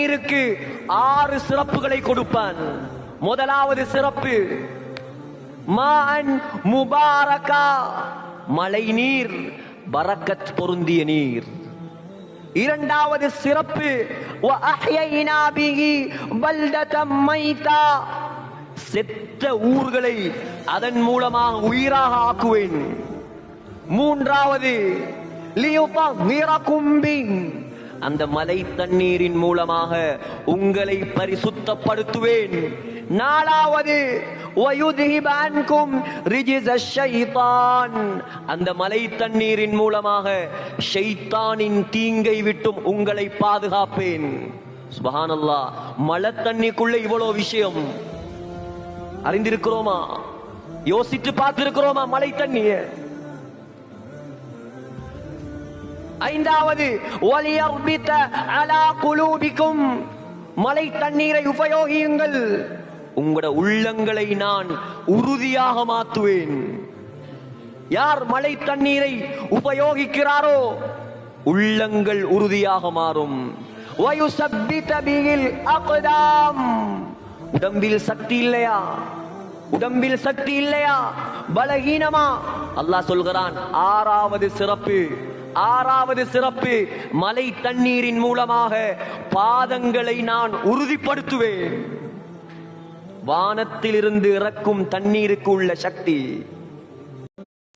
நீருக்கு 6 சிறப்புகளை கொடுப்பான். முதலாவது சிறப்பு மான் முபாரகா, மழை நீர், பரக்கத் பொருந்திய நீர். இரண்டாவது சிறப்பு வ அஹ்யைனா பிஹி பல்ததம் மைதா, செத்த ஊர்களை அதன் மூலமாக உயிராக ஆக்குவேன். மூன்றாவது லியுதஹிரகும் பிஹி, அந்த மலை தண்ணீரின் மூலமாக உங்களை பரிசுத்தப்படுத்துவேன். நாலாவது வயுத்ஹிபு அன்கும் ரிஜ்ஸ ஷைத்தான், அந்த மலை தண்ணீரின் மூலமாக ஷைத்தானின் தீங்கை விட்டும் உங்களை பாதுகாப்பேன். சுப்ஹானல்லாஹ், மலை தண்ணிக்குள்ள இவ்வளவு விஷயம் அறிந்திருக்கிறோமா? யோசித்து பார்த்திருக்கிறோமா மலை தண்ணிய? ஐந்தாவது வலியர்பித அலா குலூபிக்கும், மலை தண்ணீரை உபயோகியுங்கள், உங்களுடைய உள்ளங்களை நான் உறுதியாக மாற்றுவேன். யார் மலை தண்ணீரை உபயோகிக்கிறாரோ உள்ளங்கள் உறுதியாக மாறும். வயுசப்பித பிஹில் அக்தாம், உடம்பில் சக்தி இல்லையா? உடம்பில் சக்தி இல்லையா? பலகீனமா? அல்லாஹ் சொல்கிறான் ஆறாவது சிறப்பு மலை தண்ணீரின் மூலமாக பாதங்களை நான் உறுதிப்படுத்துவேன். வானத்திலிருந்து இறக்கும் தண்ணீருக்கு உள்ள சக்தி